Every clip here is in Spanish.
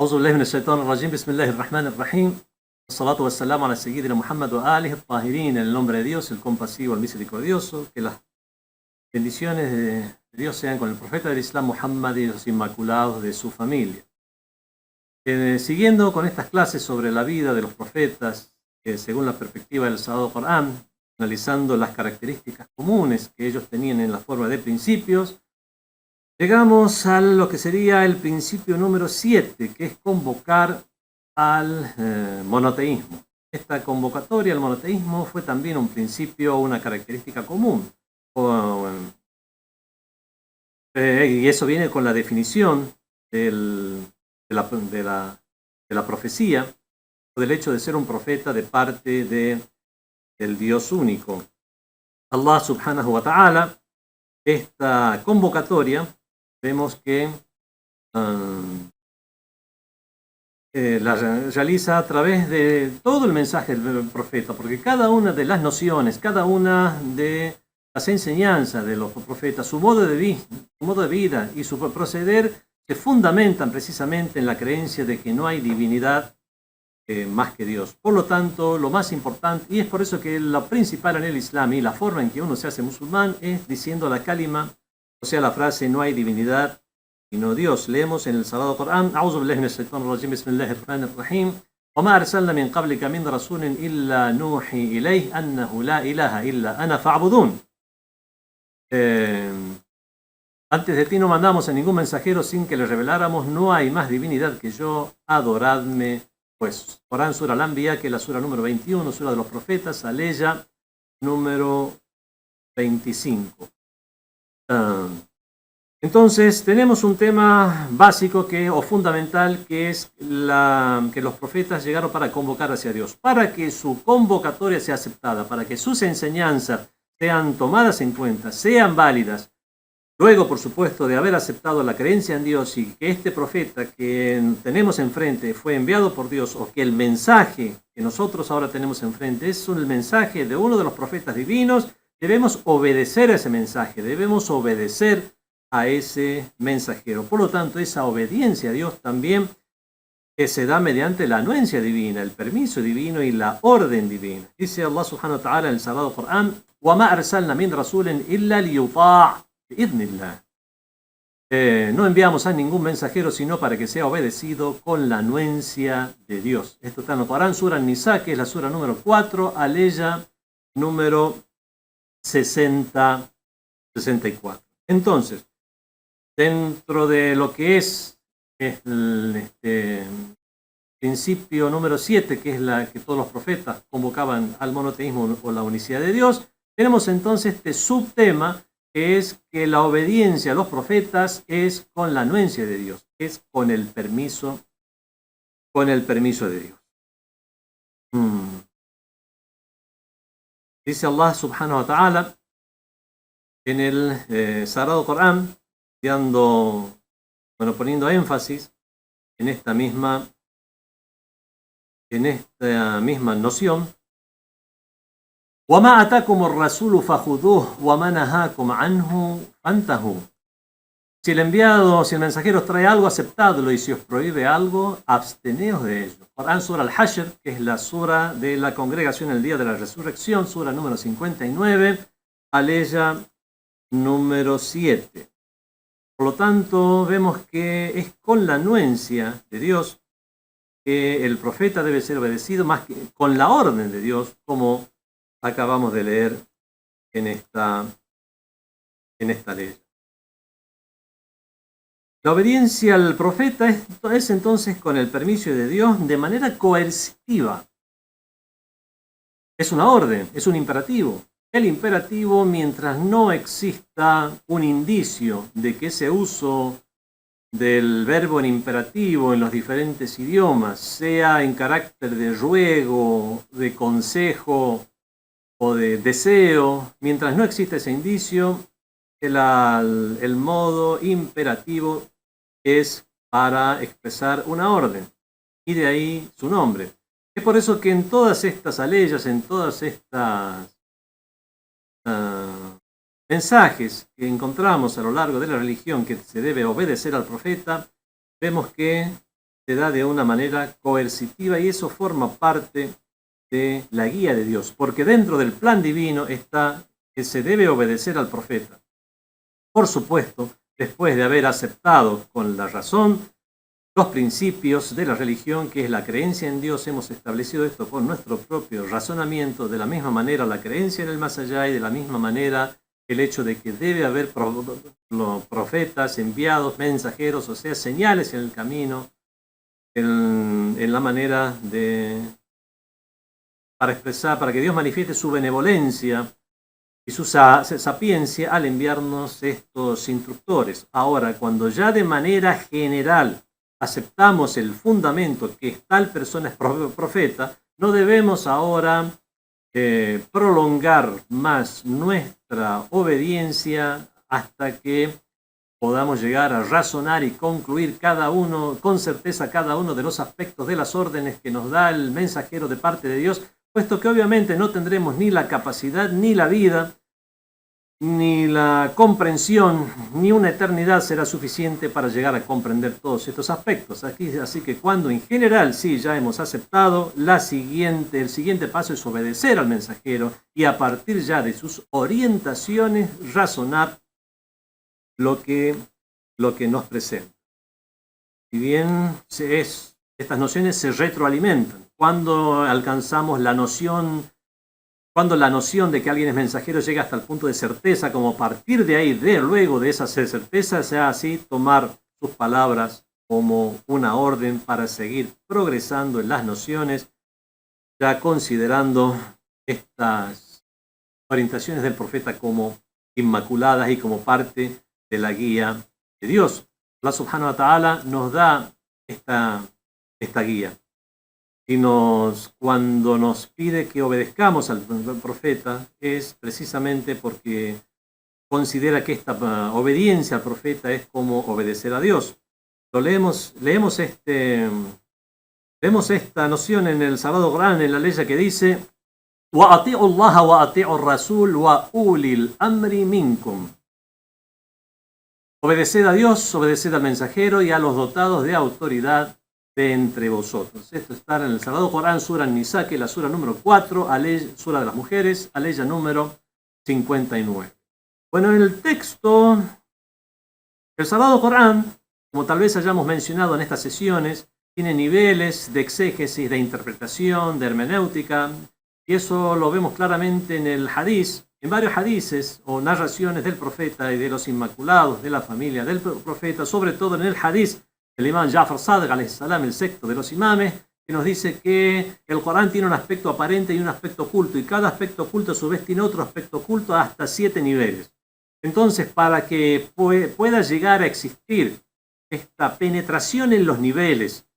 أعوذ بالله من الشيطان الرجيم. بسم الله الرحمن الرحيم. Salatu wassalamu ala Sayyidina Muhammad wa alihi tahirin. En el nombre de Dios, el compasivo, el misericordioso. Que las bendiciones de Dios sean con el profeta del Islam Muhammad y los inmaculados de su familia. Siguiendo con estas clases sobre la vida de los profetas, según la perspectiva del Sagrado Corán, analizando las características comunes que ellos tenían en la forma de principios, llegamos a lo que sería el principio número 7, que es convocar al monoteísmo. Esta convocatoria al monoteísmo fue también un principio, una característica común. Y eso viene con la definición de la profecía, o del hecho de ser un profeta de parte del Dios único. Allah subhanahu wa ta'ala, esta convocatoria, vemos que la realiza a través de todo el mensaje del profeta, porque cada una de las nociones, cada una de las enseñanzas de los profetas, su modo de vida y su proceder se fundamentan precisamente en la creencia de que no hay divinidad más que Dios. Por lo tanto, lo más importante, y es por eso que lo principal en el Islam y la forma en que uno se hace musulmán es diciendo la kalima, o sea, la frase no hay divinidad sino Dios. Leemos en el Sagrado Corán: A'udhu billahi minash shaitanir rajim, bismillahir rahmanir rahim. Wa ma arsalna min qablika min rasulin illa nuhi ilayhi annahu la ilaha illa ana fa'budun. Antes de ti no mandamos a ningún mensajero sin que le reveláramos: no hay más divinidad que yo, adoradme pues. Corán, Sura Al-Anbiya, que es la sura número 21, sura de los profetas, aleya número 25. Entonces tenemos un tema básico o fundamental, que es que los profetas llegaron para convocar hacia Dios, para que su convocatoria sea aceptada, para que sus enseñanzas sean tomadas en cuenta, sean válidas. Luego, por supuesto, de haber aceptado la creencia en Dios y que este profeta que tenemos enfrente fue enviado por Dios, o que el mensaje que nosotros ahora tenemos enfrente es el mensaje de uno de los profetas divinos, debemos obedecer a ese mensaje, debemos obedecer a ese mensajero. Por lo tanto, esa obediencia a Dios también se da mediante la anuencia divina, el permiso divino y la orden divina. Dice Allah subhanahu wa ta'ala en el Sagrado Corán: وَمَا أَرْسَلْنَا مِنْ رَسُولٍ إِلَّا لِيُطَاعَ بِإِذْنِ اللَّهِ. No enviamos a ningún mensajero sino para que sea obedecido con la anuencia de Dios. Esto está en el Corán, Sura An-Nisa, que es la sura número 4, aleya número 64. Entonces, dentro de lo que es el principio número 7, que es la que todos los profetas convocaban al monoteísmo o la unicidad de Dios, tenemos entonces este subtema, que es que la obediencia a los profetas es con la anuencia de Dios, es con el permiso de Dios. Dice Allah subhanahu wa ta'ala en el Sagrado Corán, poniendo énfasis en esta misma noción: وَمَا أَتَاكُمُ الرَّسُولُ فَخُذُوهُ وَمَا نَهَاكُمْ عَنْهُ فَانْتَهُوا. Si el mensajero trae algo, aceptadlo, y si os prohíbe algo, absteneos de ello. Corán, Sura Al-Hashr, que es la sura de la congregación el día de la resurrección, sura número 59, aleya número 7. Por lo tanto, vemos que es con la anuencia de Dios que el profeta debe ser obedecido, más que con la orden de Dios, como acabamos de leer en esta ley. La obediencia al profeta es entonces con el permiso de Dios de manera coercitiva. Es una orden, es un imperativo. El imperativo, mientras no exista un indicio de que ese uso del verbo en imperativo en los diferentes idiomas sea en carácter de ruego, de consejo o de deseo, mientras no existe ese indicio, el modo imperativo es para expresar una orden, y de ahí su nombre. Es por eso que en todas estas aleyas, en todas estas mensajes que encontramos a lo largo de la religión, que se debe obedecer al profeta, vemos que se da de una manera coercitiva y eso forma parte de la guía de Dios, porque dentro del plan divino está que se debe obedecer al profeta. Por supuesto, después de haber aceptado con la razón los principios de la religión, que es la creencia en Dios, hemos establecido esto con nuestro propio razonamiento, de la misma manera la creencia en el más allá y de la misma manera el hecho de que debe haber profetas, enviados, mensajeros, o sea, señales en el camino, en la manera de para expresar, para que Dios manifieste su benevolencia y su sapiencia al enviarnos estos instructores. Ahora, cuando ya de manera general aceptamos el fundamento que tal persona es profeta, no debemos ahora prolongar más nuestra obediencia hasta que podamos llegar a razonar y concluir cada uno, con certeza, cada uno de los aspectos de las órdenes que nos da el mensajero de parte de Dios, puesto que obviamente no tendremos ni la capacidad, ni la vida, ni la comprensión, ni una eternidad será suficiente para llegar a comprender todos estos aspectos. Así que cuando en general sí ya hemos aceptado, el siguiente paso es obedecer al mensajero y a partir ya de sus orientaciones razonar lo que nos presenta. Si bien estas nociones se retroalimentan, cuando alcanzamos la noción de que alguien es mensajero llega hasta el punto de certeza, como a partir de ahí, luego de esa certeza, sea así tomar sus palabras como una orden para seguir progresando en las nociones, ya considerando estas orientaciones del profeta como inmaculadas y como parte de la guía de Dios. Allah subhanahu wa ta'ala nos da esta guía. Y cuando nos pide que obedezcamos al profeta es precisamente porque considera que esta obediencia al profeta es como obedecer a Dios. Leemos esta noción en el Sagrado Corán, en la ley que dice وَأَطِيعُوا اللَّهَ وَأَطِيعُوا الرَّسُولَ وَأُولِي الْأَمْرِ مِنكُمْ. Obedeced a Dios, obedeced al mensajero y a los dotados de autoridad de entre vosotros. Esto está en el Sagrado Corán, Sura An-Nisa, que es la sura número 4, Sura de las Mujeres, aleya número 59. Bueno, en el texto, el Sagrado Corán, como tal vez hayamos mencionado en estas sesiones, tiene niveles de exégesis, de interpretación, de hermenéutica, y eso lo vemos claramente en el Hadís, en varios hadices o narraciones del profeta y de los inmaculados de la familia del profeta, sobre todo en el Hadís el imam Ja'far Sadiq, alayhi salam, el sexto de los imames, que nos dice que el Corán tiene un aspecto aparente y un aspecto oculto, y cada aspecto oculto a su vez tiene otro aspecto oculto hasta 7 niveles. Entonces, para que pueda llegar a existir esta penetración en los niveles,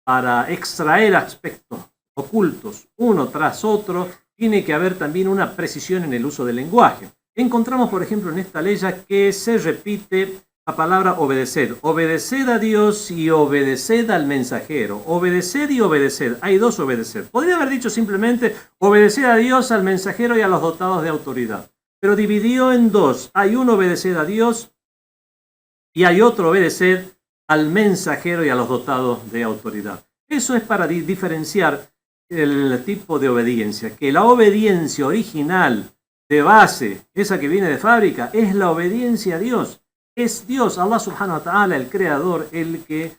para extraer aspectos ocultos uno tras otro, tiene que haber también una precisión en el uso del lenguaje. Encontramos, por ejemplo, en esta ley que se repite la palabra obedeced. Obedeced a Dios y obedeced al mensajero. Obedeced y obedeced. Hay dos obedeced. Podría haber dicho simplemente obedeced a Dios, al mensajero y a los dotados de autoridad. Pero dividió en dos. Hay uno obedeced a Dios y hay otro obedeced al mensajero y a los dotados de autoridad. Eso es para diferenciar el tipo de obediencia. Que la obediencia original de base, esa que viene de fábrica, es la obediencia a Dios. Es Dios, Allah subhanahu wa ta'ala, el creador, el que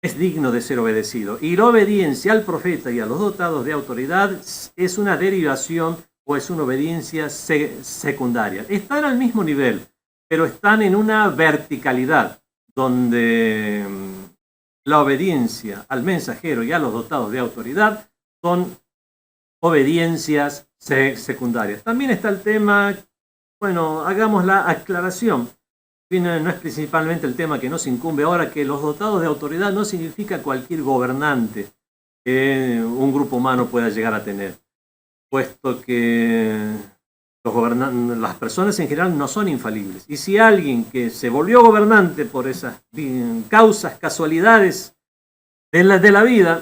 es digno de ser obedecido. Y la obediencia al profeta y a los dotados de autoridad es una derivación o es una obediencia secundaria. Están al mismo nivel, pero están en una verticalidad donde la obediencia al mensajero y a los dotados de autoridad son obediencias secundarias. También está el tema. Bueno, hagamos la aclaración. No es principalmente el tema que nos incumbe ahora, que los dotados de autoridad no significa cualquier gobernante que un grupo humano pueda llegar a tener, puesto que las personas en general no son infalibles. Y si alguien que se volvió gobernante por esas causas, casualidades de la vida,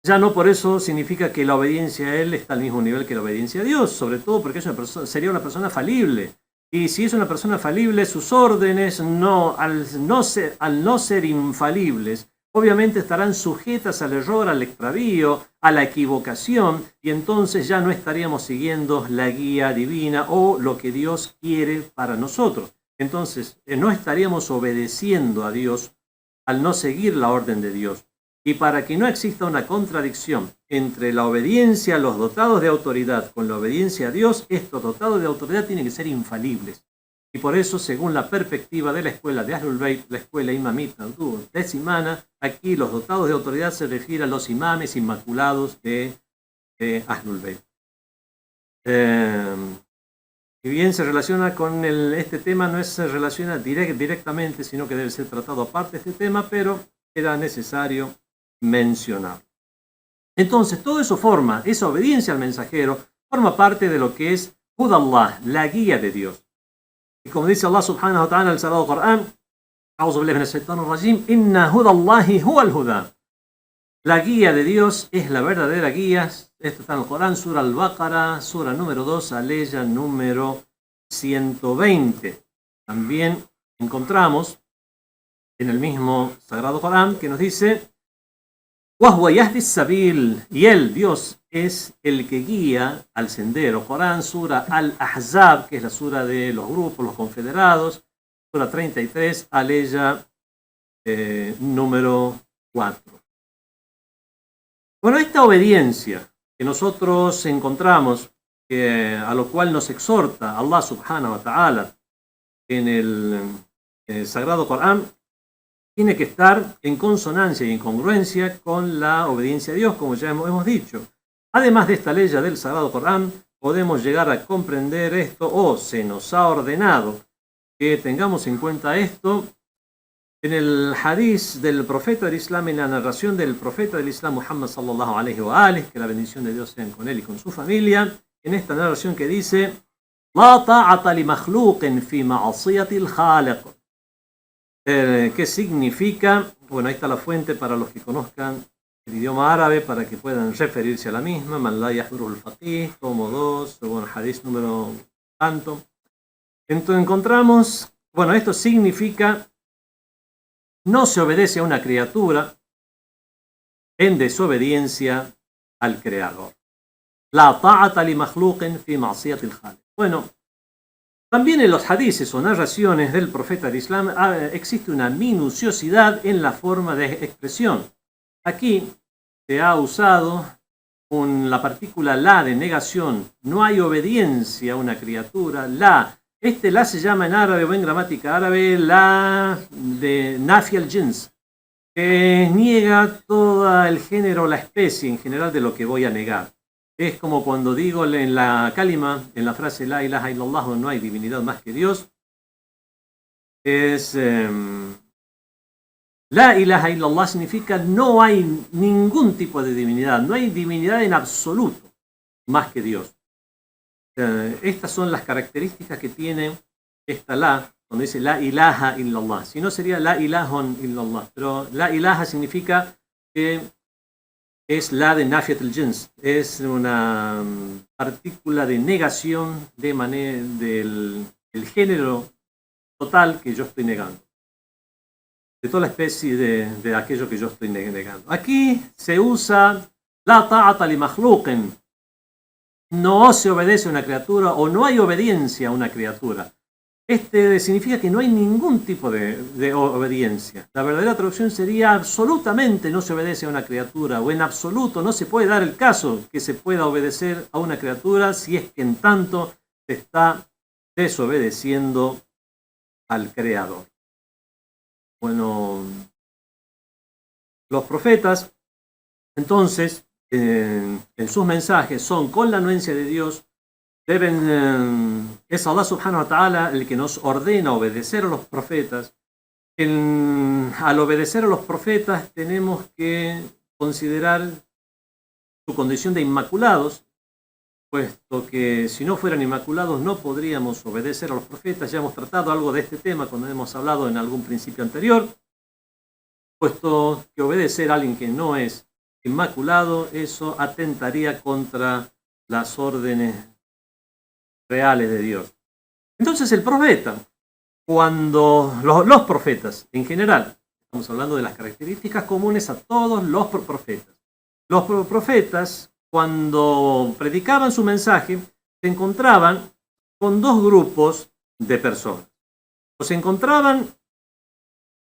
ya no por eso significa que la obediencia a él está al mismo nivel que la obediencia a Dios, sobre todo porque sería una persona falible. Y si es una persona falible, sus órdenes, al no ser infalibles, obviamente estarán sujetas al error, al extravío, a la equivocación, y entonces ya no estaríamos siguiendo la guía divina o lo que Dios quiere para nosotros. Entonces, no estaríamos obedeciendo a Dios al no seguir la orden de Dios. Y para que no exista una contradicción entre la obediencia a los dotados de autoridad con la obediencia a Dios, estos dotados de autoridad tienen que ser infalibles. Y por eso, según la perspectiva de la escuela de Ahlul Bayt, la escuela imamita decimana, aquí los dotados de autoridad se refieren a los imames inmaculados de Ahlul Bayt. Si bien se relaciona con este tema, no se relaciona directamente, sino que debe ser tratado aparte de este tema, pero era necesario mencionar. Entonces, todo eso esa obediencia al mensajero, forma parte de lo que es Hudallah, la guía de Dios. Y como dice Allah subhanahu wa ta'ala en el Sagrado Corán, A'udhu billahi minash shaitanir rajim, Inna hudallahi huwal huda. La guía de Dios es la verdadera guía. Esto está en el Corán, Sura Al-Baqarah, Sura número 2, aleya número 120. También encontramos en el mismo Sagrado Corán que nos dice, وَهُوَ يَهْدِي السَّبِيلَ, y Él, Dios, es el que guía al sendero. Corán, Sura Al-Ahzab, que es la sura de los grupos, los confederados, Sura 33, aleya número 4. Bueno, esta obediencia que nosotros encontramos, a lo cual nos exhorta Allah subhanahu wa ta'ala en el Sagrado Corán, tiene que estar en consonancia y en congruencia con la obediencia a Dios, como ya hemos dicho. Además de esta ley del Sagrado Corán, podemos llegar a comprender esto, o se nos ha ordenado que tengamos en cuenta esto, en el hadith del profeta del Islam, en la narración del profeta del Islam, Muhammad sallallahu alaihi wa alihi, que la bendición de Dios sea con él y con su familia, en esta narración que dice, La ta'ata li makhluqin fi ma'asiyatil khaliq. ¿Qué significa? Bueno, ahí está la fuente para los que conozcan el idioma árabe, para que puedan referirse a la misma. Man la yahdurul faqih, tomo 2, bueno, hadith número tanto. Entonces encontramos, bueno, esto significa, no se obedece a una criatura en desobediencia al Creador. La ta'ata li makhluqin fi ma'siyatil khaliq. Bueno, también en los hadices o narraciones del profeta del Islam existe una minuciosidad en la forma de expresión. Aquí se ha usado la partícula la de negación. No hay obediencia a una criatura. La se llama en árabe o en gramática árabe la de nafi al-jins, que niega todo el género, la especie en general de lo que voy a negar. Es como cuando digo en la kalima, en la frase la ilaha illallah, no hay divinidad más que Dios. La ilaha illallah significa no hay ningún tipo de divinidad, no hay divinidad en absoluto más que Dios. Estas son las características que tiene esta la, cuando dice la ilaha illallah. Si no sería la ilahun illallah, pero la ilaha significa que es la de Nafiat al-Jins, es una partícula de negación del género total que yo estoy negando, de toda la especie de aquello que yo estoy negando. Aquí se usa la ta'ata li makhluqin, no se obedece a una criatura o no hay obediencia a una criatura. Significa que no hay ningún tipo de obediencia. La verdadera traducción sería absolutamente no se obedece a una criatura, o en absoluto no se puede dar el caso que se pueda obedecer a una criatura si es que en tanto se está desobedeciendo al Creador. Bueno, los profetas, entonces, en sus mensajes son con la anuencia de Dios. Es Allah subhanahu wa ta'ala el que nos ordena obedecer a los profetas. Al obedecer a los profetas tenemos que considerar su condición de inmaculados, puesto que si no fueran inmaculados no podríamos obedecer a los profetas. Ya hemos tratado algo de este tema cuando hemos hablado en algún principio anterior, puesto que obedecer a alguien que no es inmaculado, eso atentaría contra las órdenes reales de Dios. Entonces el profeta, cuando los profetas en general, Estamos hablando de las características comunes a todos los profetas. Los profetas, cuando predicaban su mensaje, se encontraban con dos grupos de personas. O se encontraban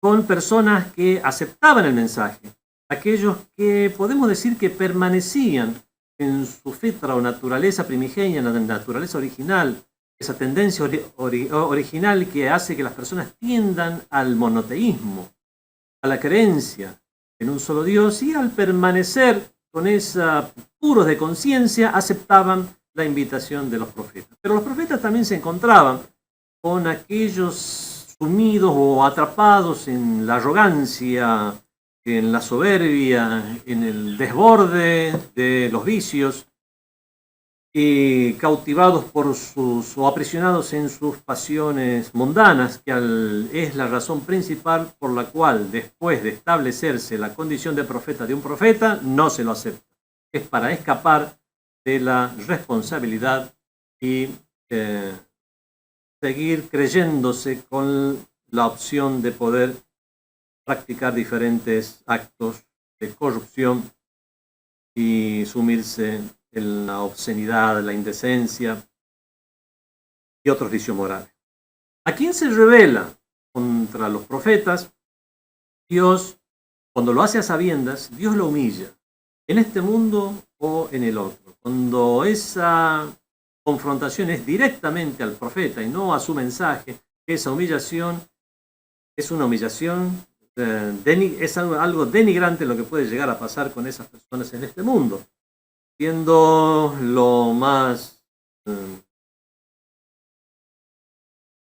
con personas que aceptaban el mensaje, aquellos que podemos decir que permanecían en su fitra o naturaleza primigenia, en la naturaleza original, esa tendencia original que hace que las personas tiendan al monoteísmo, a la creencia en un solo Dios, y al permanecer con esa puros de conciencia aceptaban la invitación de los profetas. Pero los profetas también se encontraban con aquellos sumidos o atrapados en la arrogancia, en la soberbia, en el desborde de los vicios, y cautivados por o aprisionados en sus pasiones mundanas, que es la razón principal por la cual, después de establecerse la condición de profeta de un profeta, no se lo acepta. Es para escapar de la responsabilidad y seguir creyéndose con la opción de poder practicar diferentes actos de corrupción y sumirse en la obscenidad, la indecencia y otros vicios morales. ¿A quién se revela contra los profetas? Dios, cuando lo hace a sabiendas, Dios lo humilla, en este mundo o en el otro. Cuando esa confrontación es directamente al profeta y no a su mensaje, esa humillación es una humillación, es algo denigrante lo que puede llegar a pasar con esas personas en este mundo. Siendo lo más,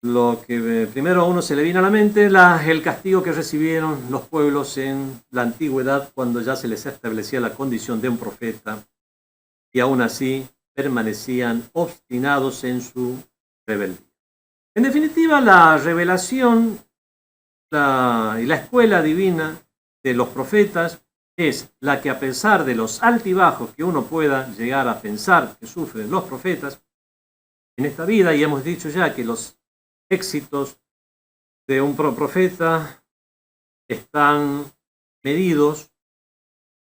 lo que primero a uno se le viene a la mente, el castigo que recibieron los pueblos en la antigüedad cuando ya se les establecía la condición de un profeta y aún así permanecían obstinados en su rebeldía. En definitiva, la revelación y la escuela divina de los profetas es la que, a pesar de los altibajos que uno pueda llegar a pensar que sufren los profetas en esta vida, y hemos dicho ya que los éxitos de un profeta están medidos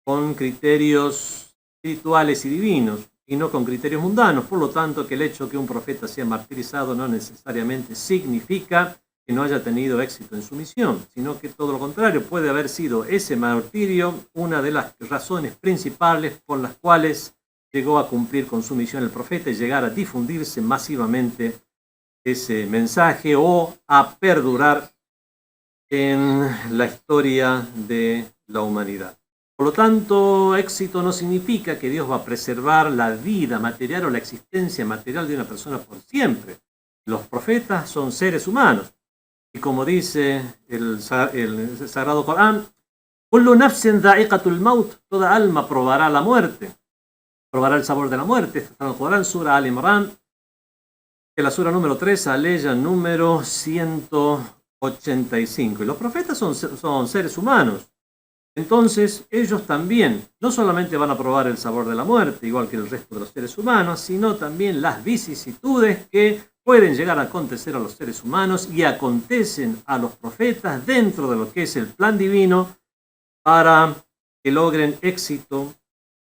con criterios espirituales y divinos y no con criterios mundanos. Por lo tanto, que el hecho que un profeta sea martirizado no necesariamente significa que no haya tenido éxito en su misión, sino que todo lo contrario, puede haber sido ese martirio una de las razones principales por las cuales llegó a cumplir con su misión el profeta y llegar a difundirse masivamente ese mensaje o a perdurar en la historia de la humanidad. Por lo tanto, éxito no significa que Dios va a preservar la vida material o la existencia material de una persona por siempre. Los profetas son seres humanos. Y como dice el Sagrado Corán, Kullu nafsin dha'iqatul maut, toda alma probará la muerte, probará el sabor de la muerte. Está en el Corán, Sura Al-Imran, que la Sura número 3, aleya número 185. Y los profetas son seres humanos. Entonces, ellos también no solamente van a probar el sabor de la muerte, igual que el resto de los seres humanos, sino también las vicisitudes que pueden llegar a acontecer a los seres humanos y acontecen a los profetas dentro de lo que es el plan divino para que logren éxito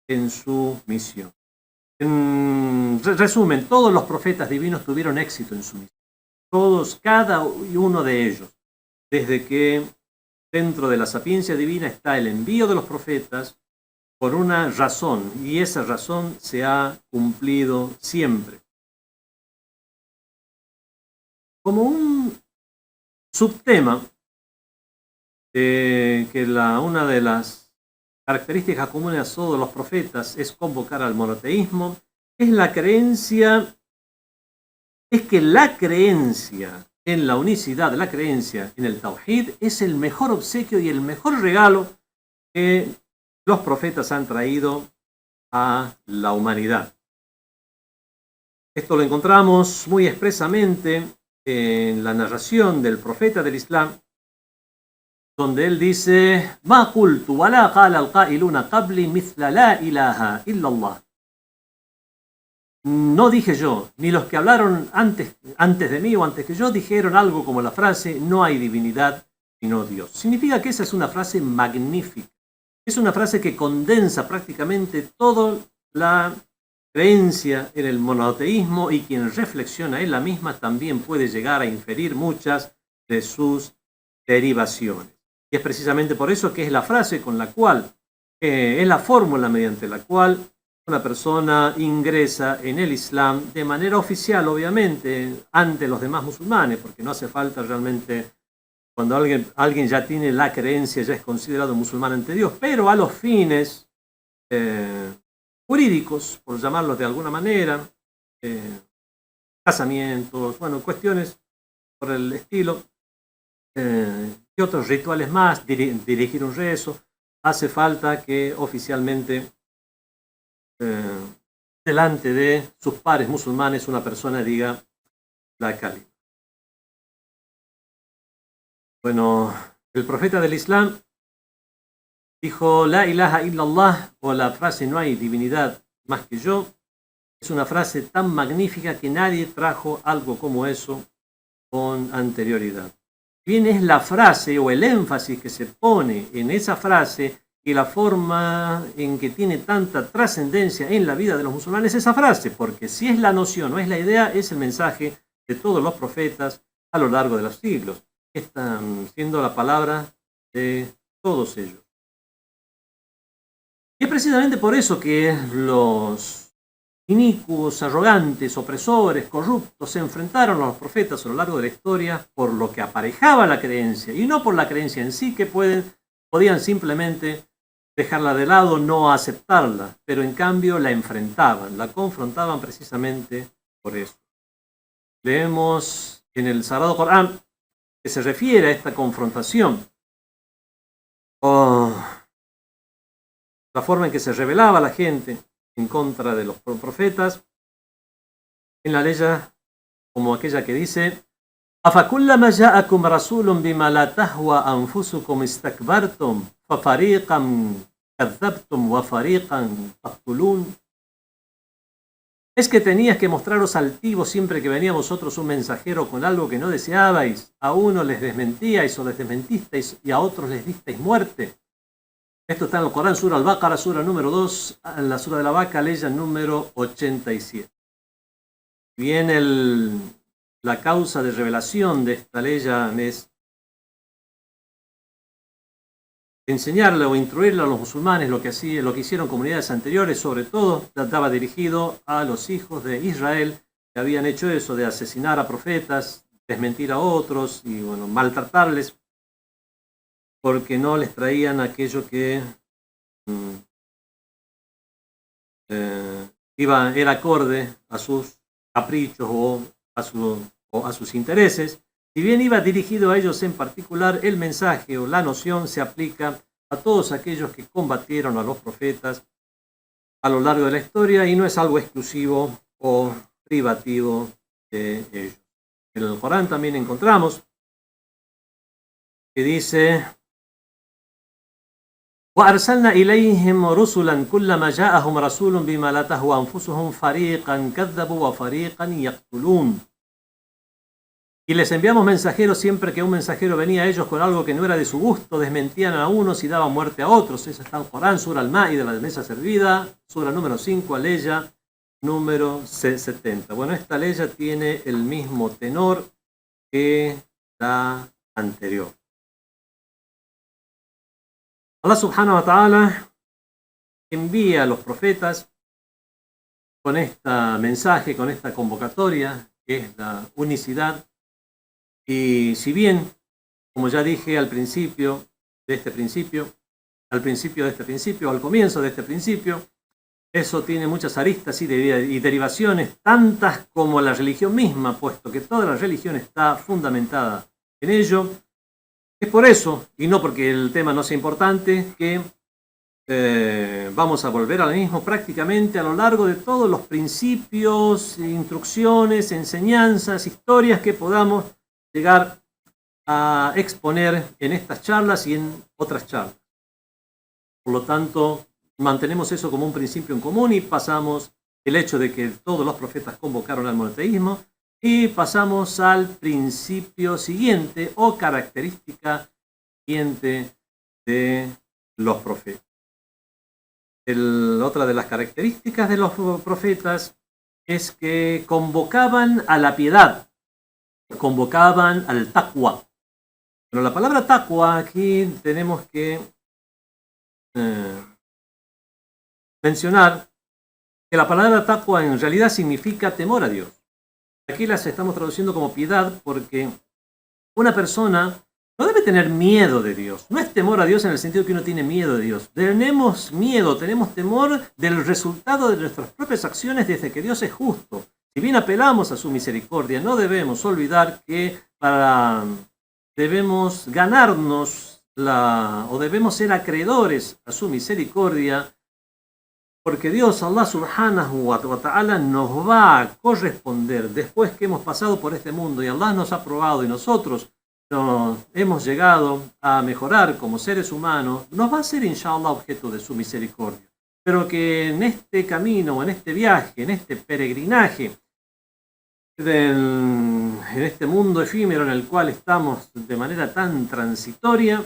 en su misión. En resumen, todos los profetas divinos tuvieron éxito en su misión. Todos, cada uno de ellos. Desde que dentro de la sapiencia divina está el envío de los profetas por una razón, y esa razón se ha cumplido siempre. Como un subtema, que una de las características comunes a todos los profetas es convocar al monoteísmo, es la creencia, es que la creencia en la unicidad, la creencia en el Tawhid, es el mejor obsequio y el mejor regalo que los profetas han traído a la humanidad. Esto lo encontramos muy expresamente en la narración del profeta del Islam, donde él dice: "Ma qultu wa la qala al-qailuna qabli mithla la ilaha illa Allah". No dije yo, ni los que hablaron antes de mí o antes que yo dijeron algo como la frase: "No hay divinidad sino Dios. Significa que esa es una frase magnífica. Es una frase que condensa prácticamente toda la creencia en el monoteísmo, y quien reflexiona en la misma también puede llegar a inferir muchas de sus derivaciones. Y es precisamente por eso que es la frase con la cual, es la fórmula mediante la cual una persona ingresa en el Islam de manera oficial, obviamente, ante los demás musulmanes, porque no hace falta realmente, cuando alguien ya tiene la creencia, ya es considerado musulmán ante Dios, pero a los fines jurídicos, por llamarlos de alguna manera, casamientos, bueno, cuestiones por el estilo, y otros rituales más, dirigir un rezo, hace falta que oficialmente delante de sus pares musulmanes una persona diga la kalima. Bueno, el profeta del Islam dijo la ilaha illallah, o la frase no hay divinidad más que yo. Es una frase tan magnífica que nadie trajo algo como eso con anterioridad. Bien, es la frase o el énfasis que se pone en esa frase y la forma en que tiene tanta trascendencia en la vida de los musulmanes esa frase, porque si es la noción o es la idea, es el mensaje de todos los profetas a lo largo de los siglos. Están siendo la palabra de todos ellos. Y es precisamente por eso que los inicuos, arrogantes, opresores, corruptos se enfrentaron a los profetas a lo largo de la historia por lo que aparejaba la creencia y no por la creencia en sí, que podían simplemente dejarla de lado, no aceptarla, pero en cambio la enfrentaban, la confrontaban precisamente por eso. Leemos en el Sagrado Corán que se refiere a esta confrontación, la forma en que se rebelaba la gente en contra de los profetas, en la ley como aquella que dice: أَفَكُلَّمَا جَاءَكُمْ رَسُولٌ بِمَا لَا تَهْوَى أَنفُسُكُمْ اسْتَكْبَرْتُمْ فَفَرِيقًا كَذَّبْتُمْ وَفَرِيقًا تَقْتُلُونَ. ¿Es que tenías que mostraros altivos siempre que venía a vosotros un mensajero con algo que no deseabais? A uno les desmentíais o les desmentisteis y a otros les disteis muerte. Esto está en el Corán, Sura Al-Baqara, Sura número 2, en la Sura de la Vaca, ley número 87. Bien, la causa de revelación de esta ley es enseñarle o instruirle a los musulmanes lo que hicieron comunidades anteriores, sobre todo estaba dirigido a los hijos de Israel que habían hecho eso de asesinar a profetas, desmentir a otros y bueno, maltratarles porque no les traían aquello que era acorde a sus caprichos o a sus intereses. Si bien iba dirigido a ellos en particular, el mensaje o la noción se aplica a todos aquellos que combatieron a los profetas a lo largo de la historia y no es algo exclusivo o privativo de ellos. En el Corán también encontramos que dice: وَأَرْسَلْنَا إِلَيْهِمْ رُسُلًا كُلَّمَا جَاءَهُمْ رَسُولٌ بِمَا لَا تَهْوَى أَنفُسُهُمْ فَرِيقًا كَذَّبُوا وَفَرِيقًا يَقْتُلُونَ. Y les enviamos mensajeros siempre que un mensajero venía a ellos con algo que no era de su gusto, desmentían a unos y daban muerte a otros. Eso está en Corán, Sura Al-Ma'idah, de la mesa servida, Sura número 5, aleya número 70. Bueno, esta aleya tiene el mismo tenor que la anterior. Allah subhanahu wa ta'ala envía a los profetas con este mensaje, con esta convocatoria, que es la unicidad. Y si bien, como ya dije al comienzo de este principio, eso tiene muchas aristas y derivaciones, tantas como la religión misma, puesto que toda la religión está fundamentada en ello. Es por eso, y no porque el tema no sea importante, que vamos a volver al mismo prácticamente a lo largo de todos los principios, instrucciones, enseñanzas, historias que podamos llegar a exponer en estas charlas y en otras charlas. Por lo tanto, mantenemos eso como un principio en común y pasamos el hecho de que todos los profetas convocaron al monoteísmo y pasamos al principio siguiente o característica siguiente de los profetas. Otra de las características de los profetas es que convocaban a la piedad, convocaban al taqwa. Pero la palabra taqwa aquí tenemos que mencionar que la palabra taqwa en realidad significa temor a Dios. Aquí las estamos traduciendo como piedad porque una persona no debe tener miedo de Dios. No es temor a Dios en el sentido que uno tiene miedo de Dios. Tenemos miedo, tenemos temor del resultado de nuestras propias acciones desde que Dios es justo. Si bien apelamos a su misericordia, no debemos olvidar que debemos ganarnos o debemos ser acreedores a su misericordia, porque Dios, Allah subhanahu wa ta'ala, nos va a corresponder después que hemos pasado por este mundo y Allah nos ha probado y nosotros hemos llegado a mejorar como seres humanos, nos va a ser inshallah objeto de su misericordia. Pero que en este camino, en este viaje, en este peregrinaje, en este mundo efímero en el cual estamos de manera tan transitoria,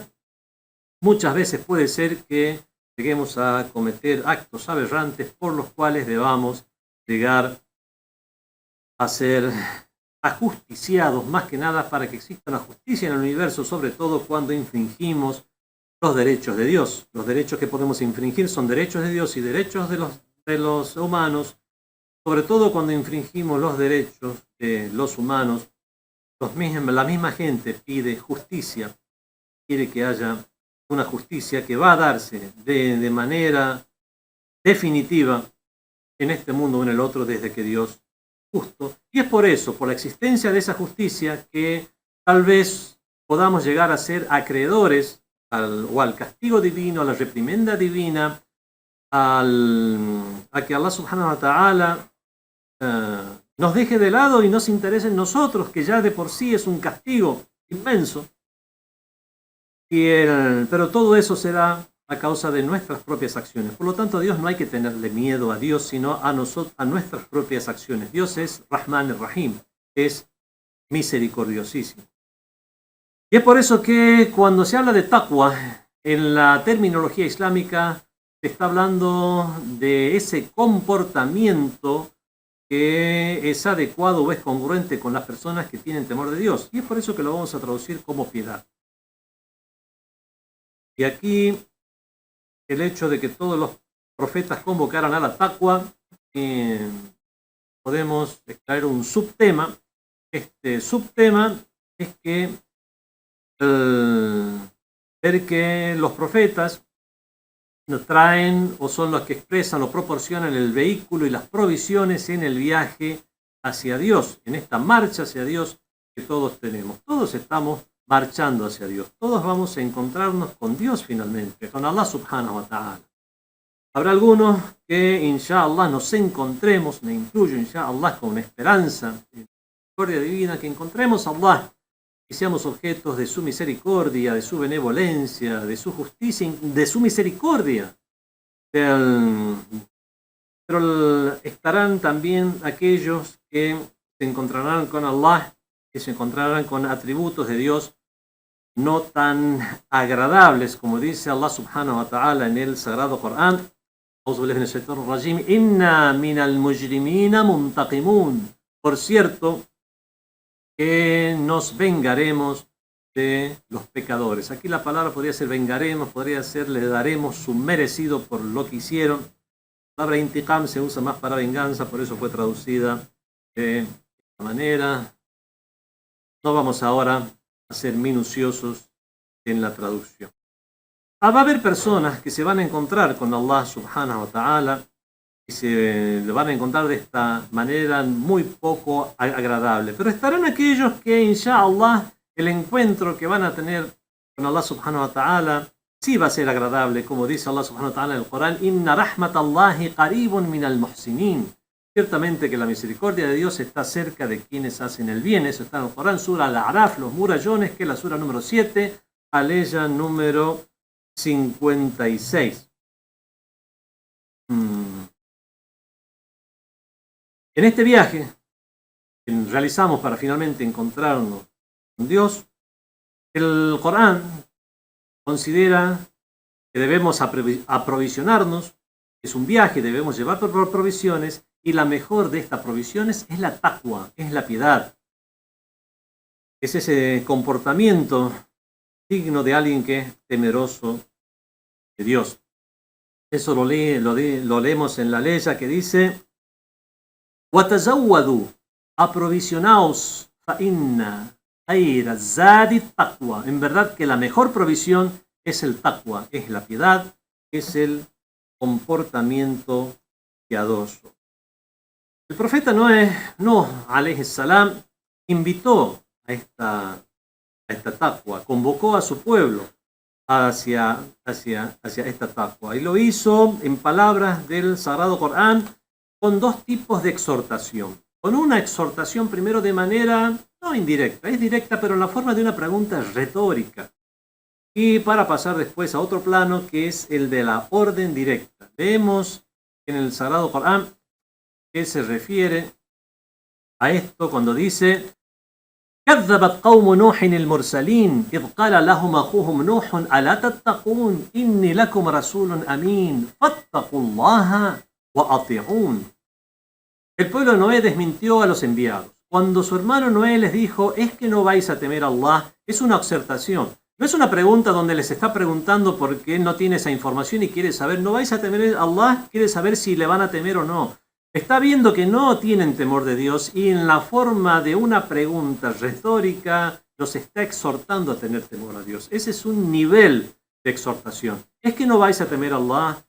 muchas veces puede ser que lleguemos a cometer actos aberrantes por los cuales debamos llegar a ser ajusticiados, más que nada para que exista una justicia en el universo, sobre todo cuando infringimos los derechos de Dios. Los derechos que podemos infringir son derechos de Dios y derechos de los humanos, sobre todo cuando infringimos los derechos de los humanos. La misma gente pide justicia, quiere que haya una justicia que va a darse de manera definitiva en este mundo o en el otro desde que Dios justo. Y es por eso, por la existencia de esa justicia, que tal vez podamos llegar a ser acreedores al castigo divino, a la reprimenda divina, a que Allah subhanahu wa ta'ala nos deje de lado y no se interese en nosotros, que ya de por sí es un castigo inmenso. Pero todo eso será a causa de nuestras propias acciones. Por lo tanto, a Dios no hay que tenerle miedo a Dios, sino a nuestras propias acciones. Dios es Rahman el-Rahim, es misericordiosísimo. Y es por eso que cuando se habla de taqwa, en la terminología islámica se está hablando de ese comportamiento que es adecuado o es congruente con las personas que tienen temor de Dios. Y es por eso que lo vamos a traducir como piedad. Y aquí el hecho de que todos los profetas convocaran a la taqwa, podemos extraer un subtema. Este subtema es que ver que los profetas nos traen o son los que expresan o proporcionan el vehículo y las provisiones en el viaje hacia Dios, en esta marcha hacia Dios que todos tenemos. Todos estamos marchando hacia Dios. Todos vamos a encontrarnos con Dios finalmente, con Allah subhanahu wa ta'ala. Habrá algunos que inshallah nos encontremos, me incluyo inshallah con una esperanza, en la misericordia divina, que encontremos a Allah y seamos objetos de su misericordia, de su benevolencia, de su justicia, de su misericordia. Pero estarán también aquellos que se encontrarán con Allah, que se encontrarán con atributos de Dios no tan agradables, como dice Allah subhanahu wa ta'ala en el Sagrado Corán. Inna minal mujrimina muntaqimun. Por cierto, que nos vengaremos de los pecadores. Aquí la palabra podría ser vengaremos, podría ser le daremos su merecido por lo que hicieron. La palabra intiqam se usa más para venganza, por eso fue traducida de esta manera. No vamos ahora a ser minuciosos en la traducción. Va a haber personas que se van a encontrar con Allah subhanahu wa ta'ala y se le van a encontrar de esta manera muy poco agradable. Pero estarán aquellos que, inshallah, el encuentro que van a tener con Allah subhanahu wa ta'ala sí va a ser agradable, como dice Allah subhanahu wa ta'ala en el Corán: Inna rahmatallahi qaribun minal muhsinin. Ciertamente que la misericordia de Dios está cerca de quienes hacen el bien. Eso está en el Corán, Sura Al-A'raf, los murallones, que es la sura número 7, aleya número 56. En este viaje que realizamos para finalmente encontrarnos con Dios, el Corán considera que debemos aprovisionarnos, es un viaje, debemos llevar provisiones, y la mejor de estas provisiones es la taqwa, es la piedad. Es ese comportamiento digno de alguien que es temeroso de Dios. Eso lo leemos en la ley que dice: وَتَزَوَّدُوا, aprovisionaos, فَإِنَّ خَيْرَ الزَّادِ التَّقْوَى. En verdad que la mejor provisión es el taqwa, es la piedad, es el comportamiento piadoso. El profeta Nuh, alayhi salam, invitó a esta taqwa, convocó a su pueblo hacia esta taqwa, y lo hizo en palabras del Sagrado Corán con dos tipos de exhortación. Con una exhortación primero de manera no indirecta, es directa, pero en la forma de una pregunta retórica, y para pasar después a otro plano que es el de la orden directa. Vemos en el Sagrado Corán que se refiere a esto cuando dice: كذبت قوم نوح المرسلين إذ قال لهم أخوهم نوح ألا تتقون إني لكم رسول أمين فاتقوا الله وأطيعون. El pueblo de Noé desmintió a los enviados. Cuando su hermano Noé les dijo: ¿es que no vais a temer a Allah? Es una observación. No es una pregunta donde les está preguntando porque él no tiene esa información y quiere saber. ¿No vais a temer a Allah? Quiere saber si le van a temer o no. Está viendo que no tienen temor de Dios, y en la forma de una pregunta retórica los está exhortando a tener temor a Dios. Ese es un nivel de exhortación. ¿Es que no vais a temer a Allah?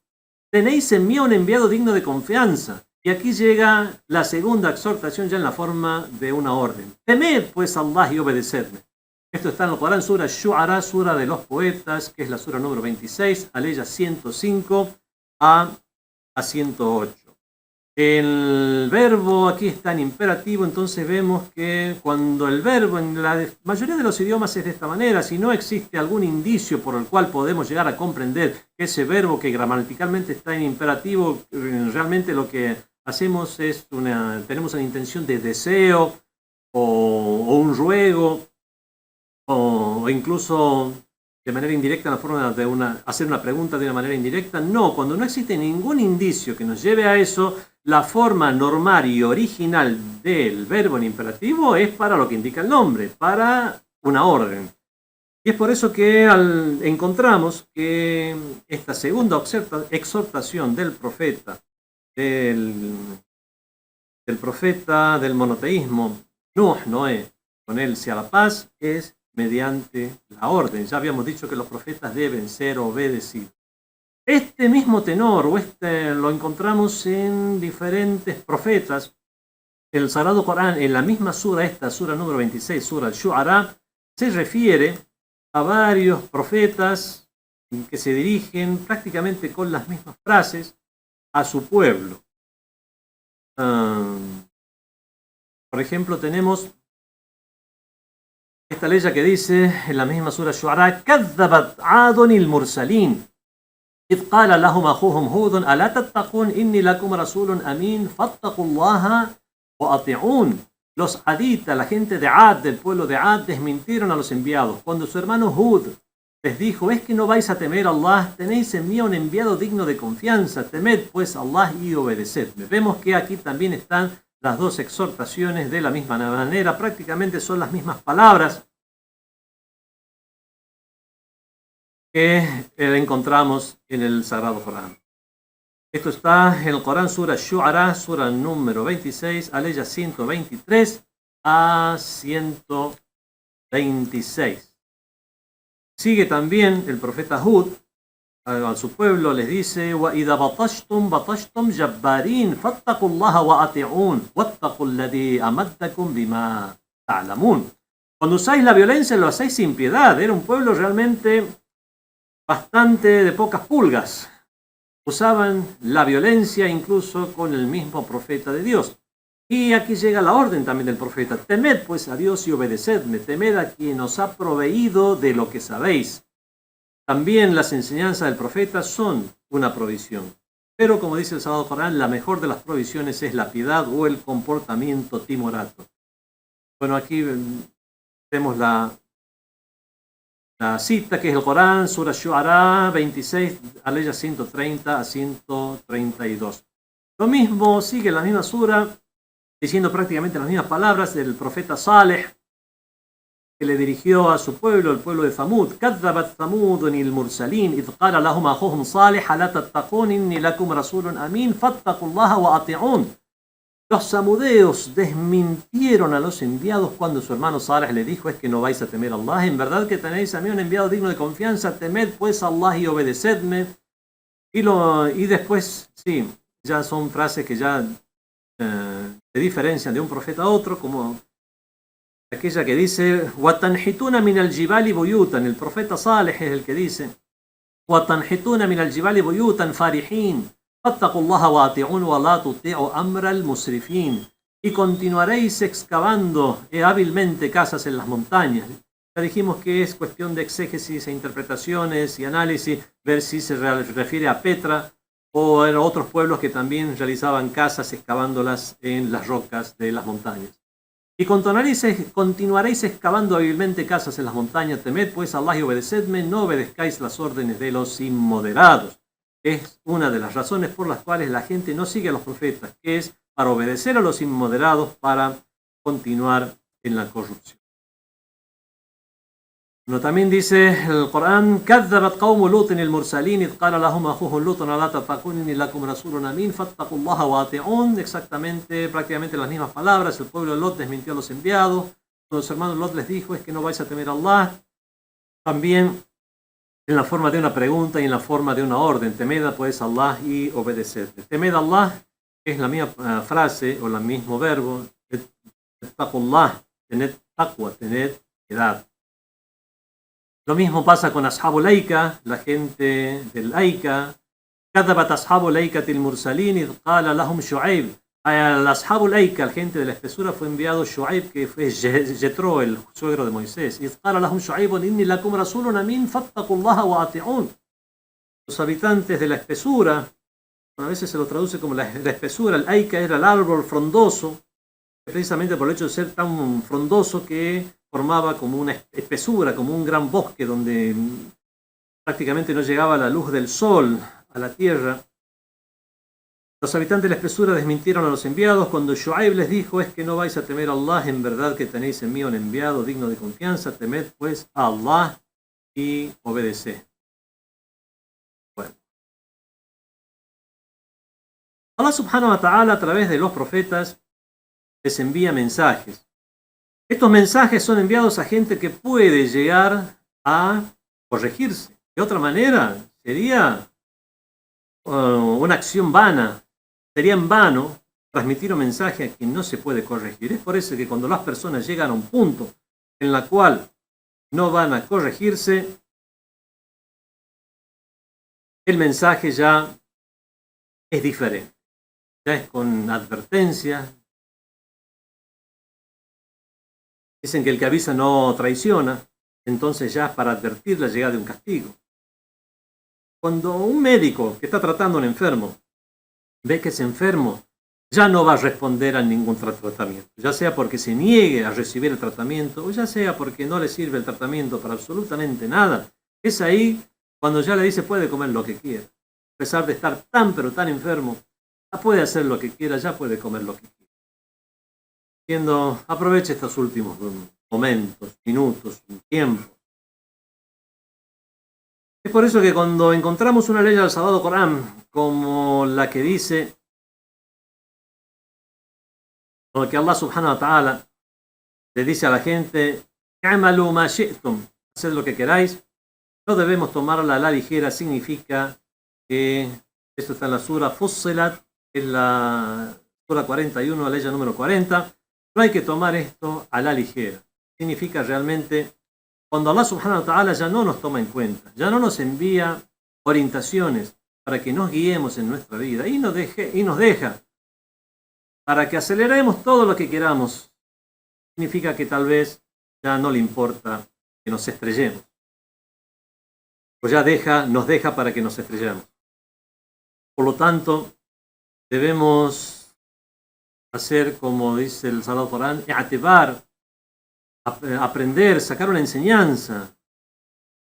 Tenéis en mí un enviado digno de confianza. Y aquí llega la segunda exhortación ya en la forma de una orden. Temed pues a Allah y obedecedme. Esto está en el Corán, sura Shu'ara, sura de los poetas, que es la sura número 26, aleya 105 a 108. El verbo aquí está en imperativo, entonces vemos que cuando el verbo en la mayoría de los idiomas es de esta manera, si no existe algún indicio por el cual podemos llegar a comprender que ese verbo que gramaticalmente está en imperativo, realmente lo que hacemos es tenemos una intención de deseo o un ruego o incluso de manera indirecta, en la forma de hacer una pregunta de una manera indirecta. No, cuando no existe ningún indicio que nos lleve a eso, la forma normal y original del verbo en imperativo es para lo que indica el nombre, para una orden. Y es por eso que encontramos que esta segunda exhortación del profeta, del profeta del monoteísmo, Noé, con él sea la paz, es mediante la orden. Ya habíamos dicho que los profetas deben ser obedecidos. Este mismo tenor lo encontramos en diferentes profetas. El Sagrado Corán, en la misma sura, sura número 26, sura Al-Shu'ara, se refiere a varios profetas que se dirigen prácticamente con las mismas frases a su pueblo. Por ejemplo, tenemos esta ley que dice en la misma sura Shu'ara: كذبت عاد المرسلين إذ قال لهم أخوهم هود ألا تتقون إني لكم رسول أمين فاتقوا الله وأطيعون. Los aditas, la gente de Ad, del pueblo de Ad, desmintieron a los enviados. Cuando su hermano Hud les dijo: ¿es que no vais a temer a Allah? Tenéis en mí un enviado digno de confianza. Temed pues a Allah y obedecedme. Vemos que aquí también están las dos exhortaciones de la misma manera. Prácticamente son las mismas palabras que encontramos en el Sagrado Corán. Esto está en el Corán, sura Shu'ara, sura número 26, aleya 123 a 126. Sigue también el profeta Hud a su pueblo, les dice: وَإِذَا بَطَشْتُمْ بَطَشْتُمْ جَبَّارِينَ فَاتَّقُوا اللَّهَ وَأَطِيعُونَ وَاتَّقُوا الَّذِي أَمَدَّكُمْ بِمَا تَعْلَمُونَ. Cuando usáis la violencia, lo hacéis sin piedad. Era un pueblo realmente bastante de pocas pulgas. Usaban la violencia incluso con el mismo profeta de Dios. Y aquí llega la orden también del profeta: temed pues a Dios y obedecedme, temed a quien os ha proveído de lo que sabéis. También las enseñanzas del profeta son una provisión. Pero como dice el Sagrado Corán, la mejor de las provisiones es la piedad o el comportamiento timorato. Bueno, aquí vemos la cita, que es el Corán, Surah Shu'ara 26, aleya 130 a 132. Lo mismo sigue la misma sura, diciendo prácticamente las mismas palabras del profeta Saleh, que le dirigió a su pueblo, el pueblo de Thamud. كذبت ثمود المرسلين إذ قال لهم أخوهم صالح ألا تتقون إني لكم رسول أمين فاتقوا الله وأطيعون. Los samudeos desmintieron a los enviados cuando su hermano Saleh le dijo: es que no vais a temer a Allah, en verdad que tenéis a mí un enviado digno de confianza, temed pues a Allah y obedecedme. Y después, sí, ya son frases que ya se diferencian de un profeta a otro, como aquella que dice: وَتَنْحِتُونَ مِنَ الْجِبَالِ بُيُوتًا. El profeta Saleh es el que dice: وَتَنْحِتُونَ مِنَ الْجِبَالِ بُيُوتًا فَارِحِينَ فَاتَّقُوا اللَّهَ وَأَطِيعُونِ وَلَا تُطِيعُوا أَمْرَ الْمُسْرِفِينَ. Y continuaréis excavando hábilmente casas en las montañas. Ya dijimos que es cuestión de exégesis e interpretaciones y análisis, ver si se refiere a Petra o a otros pueblos que también realizaban casas excavándolas en las rocas de las montañas. Y continuaréis excavando hábilmente casas en las montañas. Temed pues a Allah y obedecedme, no obedezcáis las órdenes de los inmoderados. Es una de las razones por las cuales la gente no sigue a los profetas, que es para obedecer a los inmoderados, para continuar en la corrupción. Bueno, también dice el Corán: كذبت قوم لوط المرسلين إذ قال لهم أخوهم لوط ألا تتقون إني لكم رسول أمين فاتقوا الله وأطيعون. Exactamente, prácticamente las mismas palabras. El pueblo de Lot desmintió a los enviados. Los hermanos Lot les dijo: es que no vais a temer a Allah. También en la forma de una pregunta y en la forma de una orden: temed pues a Allah y obedecedle. Temed a Allah es la misma frase o el mismo verbo. Taqullah, tened taqwa, tened piedad. Lo mismo pasa con Ashabul Aika, la gente del Aika. كذبت أصحاب الأيكة المرسلين إذ قال لهم شعيب. Al Ashabul Aika, la gente de la espesura, fue enviado Shu'aib, que fue Jetro, el suegro de Moisés. إذ قال لهم شعيب إني لكم رسول أمين فاتقوا الله وأطيعون. Los habitantes de la espesura, a veces se lo traduce como la espesura. El Aika era el árbol frondoso, precisamente por el hecho de ser tan frondoso que formaba como una espesura, como un gran bosque donde prácticamente no llegaba la luz del sol a la tierra. Los habitantes de la espesura desmintieron a los enviados cuando Shu'aib les dijo: es que no vais a temer a Allah, en verdad que tenéis en mí un enviado digno de confianza, temed pues a Allah y obedeced. Bueno. Allah subhanahu wa ta'ala, a través de los profetas, les envía mensajes. Estos mensajes son enviados a gente que puede llegar a corregirse. De otra manera, sería una acción vana. Sería en vano transmitir un mensaje a quien no se puede corregir. Es por eso que cuando las personas llegan a un punto en la cual no van a corregirse, el mensaje ya es diferente. Ya es con advertencia. Dicen que el que avisa no traiciona, entonces ya es para advertir la llegada de un castigo. Cuando un médico que está tratando a un enfermo ve que ese enfermo ya no va a responder a ningún tratamiento, ya sea porque se niegue a recibir el tratamiento o ya sea porque no le sirve el tratamiento para absolutamente nada, es ahí cuando ya le dice: puede comer lo que quiera. A pesar de estar tan pero tan enfermo, ya puede hacer lo que quiera, ya puede comer lo que quiera. Diciendo: aproveche estos últimos momentos, minutos, tiempo. Es por eso que cuando encontramos una ley del Sagrado Corán como la que dice, o que Allah subhanahu wa ta'ala le dice a la gente: "I'malu ma shi'tum", haced lo que queráis, no debemos tomarla a la ligera. Significa que esto está en la sura Fussilat, en la sura 41, ley número 40. No hay que tomar esto a la ligera. Significa realmente cuando Allah subhanahu wa ta'ala ya no nos toma en cuenta, ya no nos envía orientaciones para que nos guiemos en nuestra vida y nos deja para que aceleremos todo lo que queramos, significa que tal vez ya no le importa que nos estrellemos. O ya nos deja para que nos estrellemos. Por lo tanto, debemos hacer, como dice el Sagrado Corán, i'tibar, aprender, sacar una enseñanza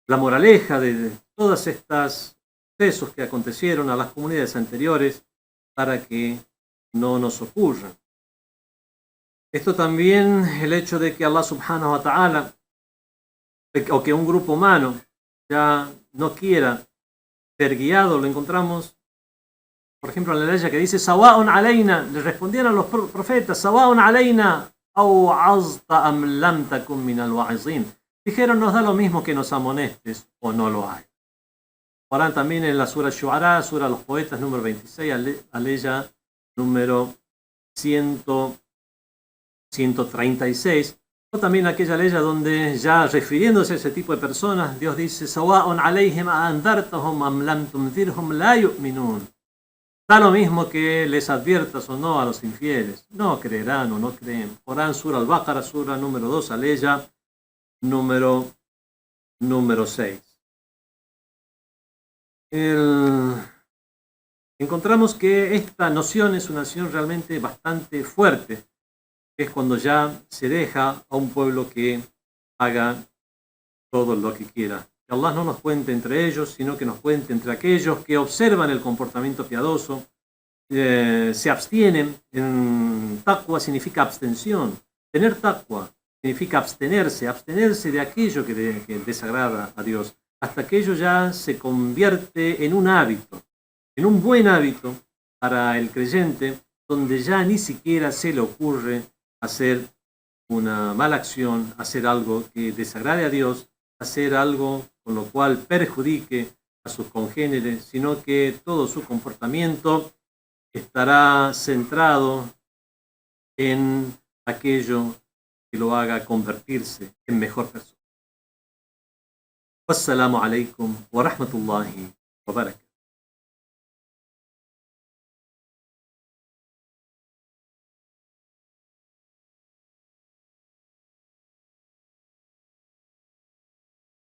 la moraleja de todas estas sucesos que acontecieron a las comunidades anteriores para que no nos ocurran. Esto también, el hecho de que Allah subhanahu wa ta'ala, o que un grupo humano ya no quiera ser guiado, lo encontramos, por ejemplo, en la ley que dice, Sawa'un alayna, le respondieron los profetas, Sawa'un alayna, aw azta am lam takun min al-wa'izin. Dijeron, nos da lo mismo que nos amonestes o no lo hay. Ahora también en la Sura Shu'ara, Sura Los Poetas, número 26, aleya número 136, o también aquella ley donde ya refiriéndose a ese tipo de personas, Dios dice, Sawa'un alayhim andartahum am lam tunzirhum la yu'minun. Da lo mismo que les adviertas o no a los infieles, no creerán o no creen. Corán, Sura Al-Baqarah, Sura número 2, aleya número 6. Encontramos que esta noción es una noción realmente bastante fuerte, que es cuando ya se deja a un pueblo que haga todo lo que quiera. Que Allah no nos cuente entre ellos, sino que nos cuente entre aquellos que observan el comportamiento piadoso, se abstienen. Taqwa significa abstención. Tener taqwa significa abstenerse de aquello que desagrada a Dios, hasta que ello ya se convierte en un hábito, en un buen hábito para el creyente, donde ya ni siquiera se le ocurre hacer una mala acción, hacer algo que desagrade a Dios, hacer algo con lo cual perjudique a sus congéneres, sino que todo su comportamiento estará centrado en aquello que lo haga convertirse en mejor persona. Wassalamu alaikum wa rahmatullahi wa barakatuh.